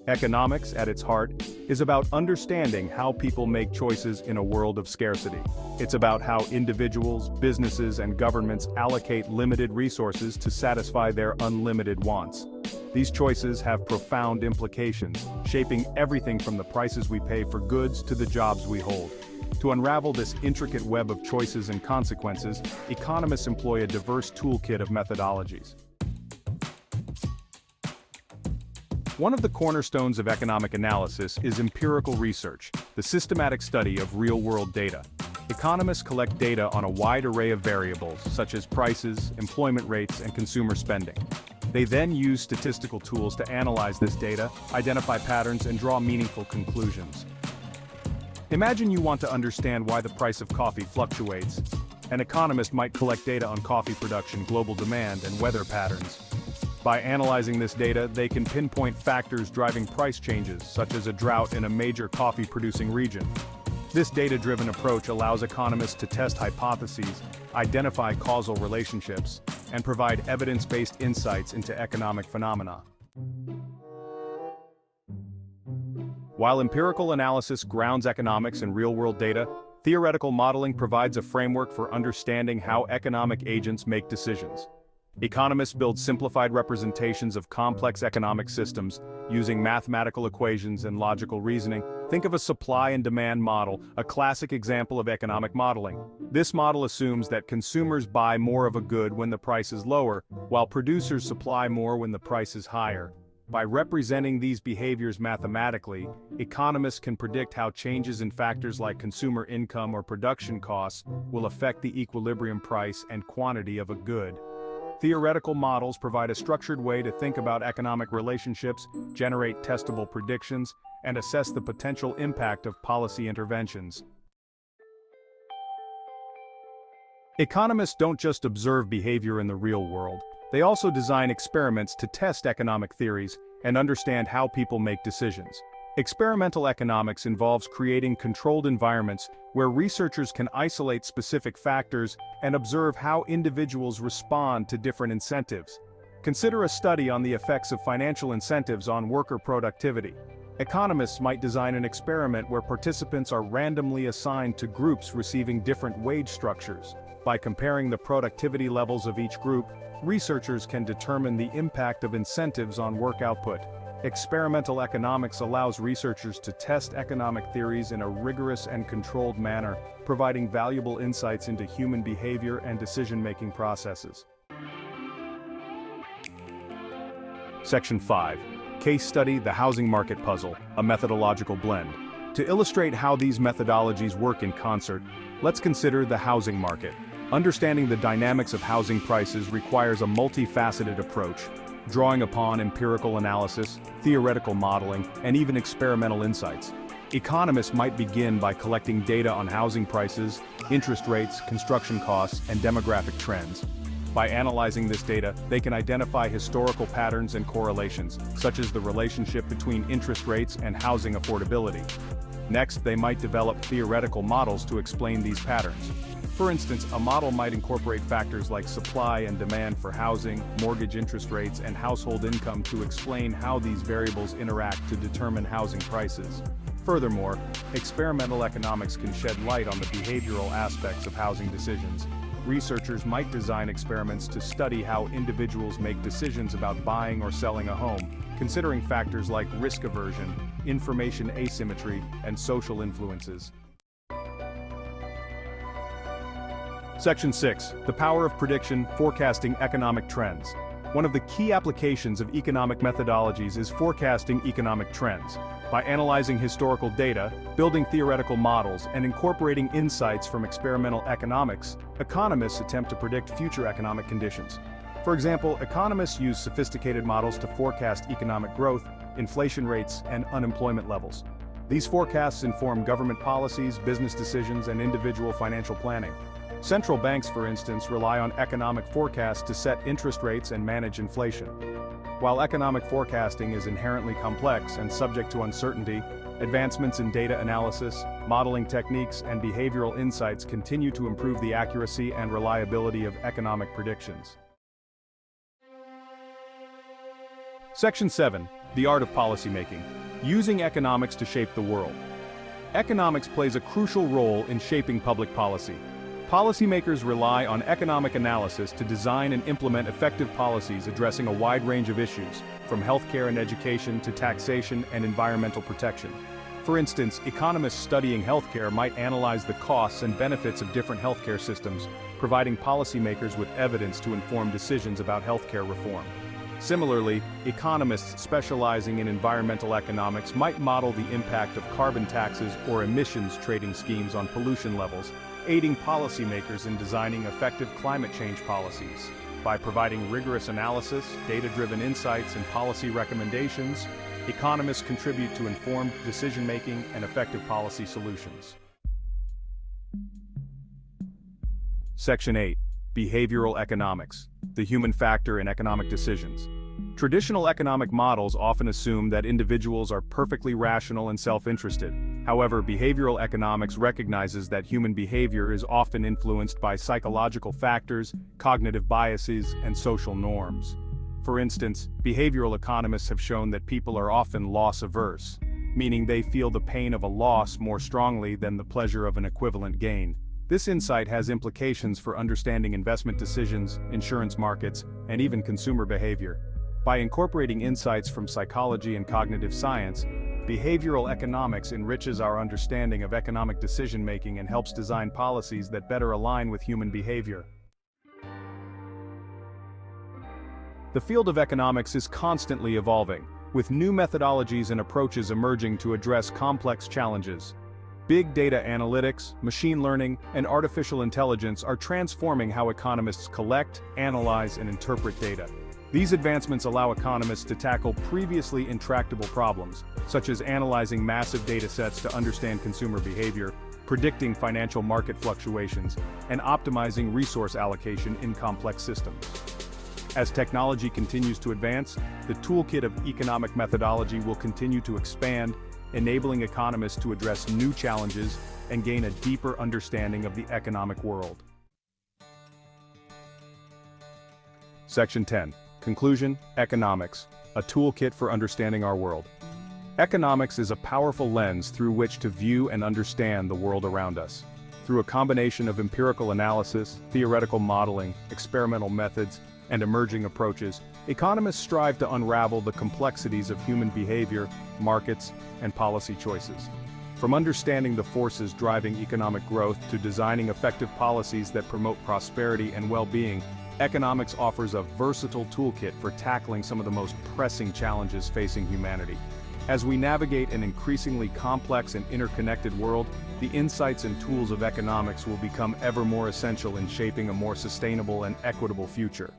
Economics, at its heart, is about understanding how people make choices in a world of scarcity. It's about how individuals, businesses, and governments allocate limited resources to satisfy their unlimited wants. These choices have profound implications, shaping everything from the prices we pay for goods to the jobs we hold. To unravel this intricate web of choices and consequences, economists employ a diverse toolkit of methodologies. One of the cornerstones of economic analysis is empirical research, the systematic study of real-world data. Economists collect data on a wide array of variables, such as prices, employment rates, and consumer spending. They then use statistical tools to analyze this data, identify patterns, and draw meaningful conclusions. Imagine you want to understand why the price of coffee fluctuates. An economist might collect data on coffee production, global demand, and weather patterns. By analyzing this data, they can pinpoint factors driving price changes, such as a drought in a major coffee-producing region. This data-driven approach allows economists to test hypotheses, identify causal relationships, and provide evidence-based insights into economic phenomena. While empirical analysis grounds economics in real-world data, theoretical modeling provides a framework for understanding how economic agents make decisions. Economists build simplified representations of complex economic systems using mathematical equations and logical reasoning. Think of a supply and demand model, a classic example of economic modeling. This model assumes that consumers buy more of a good when the price is lower, while producers supply more when the price is higher. By representing these behaviors mathematically, economists can predict how changes in factors like consumer income or production costs will affect the equilibrium price and quantity of a good. Theoretical models provide a structured way to think about economic relationships, generate testable predictions, and assess the potential impact of policy interventions. Economists don't just observe behavior in the real world, they also design experiments to test economic theories and understand how people make decisions. Experimental economics involves creating controlled environments where researchers can isolate specific factors and observe how individuals respond to different incentives. Consider a study on the effects of financial incentives on worker productivity. Economists might design an experiment where participants are randomly assigned to groups receiving different wage structures. By comparing the productivity levels of each group, researchers can determine the impact of incentives on work output. Experimental economics allows researchers to test economic theories in a rigorous and controlled manner, providing valuable insights into human behavior and decision-making processes. Section 5. Case Study: The Housing Market Puzzle, a Methodological Blend. To illustrate how these methodologies work in concert, let's consider the housing market. Understanding the dynamics of housing prices requires a multifaceted approach, drawing upon empirical analysis, theoretical modeling, and even experimental insights. Economists might begin by collecting data on housing prices, interest rates, construction costs, and demographic trends. By analyzing this data, they can identify historical patterns and correlations, such as the relationship between interest rates and housing affordability. Next, they might develop theoretical models to explain these patterns. For instance, a model might incorporate factors like supply and demand for housing, mortgage interest rates, and household income to explain how these variables interact to determine housing prices. Furthermore, experimental economics can shed light on the behavioral aspects of housing decisions. Researchers might design experiments to study how individuals make decisions about buying or selling a home, considering factors like risk aversion, information asymmetry, and social influences. Section 6. The Power of Prediction: Forecasting Economic Trends. One of the key applications of economic methodologies is forecasting economic trends. By analyzing historical data, building theoretical models, and incorporating insights from experimental economics, economists attempt to predict future economic conditions. For example, economists use sophisticated models to forecast economic growth, inflation rates, and unemployment levels. These forecasts inform government policies, business decisions, and individual financial planning. Central banks, for instance, rely on economic forecasts to set interest rates and manage inflation. While economic forecasting is inherently complex and subject to uncertainty, advancements in data analysis, modeling techniques, and behavioral insights continue to improve the accuracy and reliability of economic predictions. Section 7. The art of policymaking, using economics to shape the world. Economics plays a crucial role in shaping public policy. Policymakers rely on economic analysis to design and implement effective policies addressing a wide range of issues, from healthcare and education to taxation and environmental protection. For instance, economists studying healthcare might analyze the costs and benefits of different healthcare systems, providing policymakers with evidence to inform decisions about healthcare reform. Similarly, economists specializing in environmental economics might model the impact of carbon taxes or emissions trading schemes on pollution levels, aiding policymakers in designing effective climate change policies. By providing rigorous analysis, data-driven insights, and policy recommendations, economists contribute to informed decision-making and effective policy solutions. Section 8. Behavioral economics, the human factor in economic decisions. Traditional economic models often assume that individuals are perfectly rational and self-interested. However, behavioral economics recognizes that human behavior is often influenced by psychological factors, cognitive biases, and social norms. For instance, behavioral economists have shown that people are often loss-averse, meaning they feel the pain of a loss more strongly than the pleasure of an equivalent gain. This insight has implications for understanding investment decisions, insurance markets, and even consumer behavior. By incorporating insights from psychology and cognitive science, behavioral economics enriches our understanding of economic decision-making and helps design policies that better align with human behavior. The field of economics is constantly evolving, with new methodologies and approaches emerging to address complex challenges. Big data analytics, machine learning, and artificial intelligence are transforming how economists collect, analyze, and interpret data. These advancements allow economists to tackle previously intractable problems, such as analyzing massive data sets to understand consumer behavior, predicting financial market fluctuations, and optimizing resource allocation in complex systems. As technology continues to advance, the toolkit of economic methodology will continue to expand, enabling economists to address new challenges and gain a deeper understanding of the economic world. Section 10. Conclusion: Economics, a toolkit for understanding our world. Economics is a powerful lens through which to view and understand the world around us. Through a combination of empirical analysis, theoretical modeling, experimental methods, and emerging approaches, economists strive to unravel the complexities of human behavior, markets, and policy choices. From understanding the forces driving economic growth to designing effective policies that promote prosperity and well-being, economics offers a versatile toolkit for tackling some of the most pressing challenges facing humanity. As we navigate an increasingly complex and interconnected world, the insights and tools of economics will become ever more essential in shaping a more sustainable and equitable future.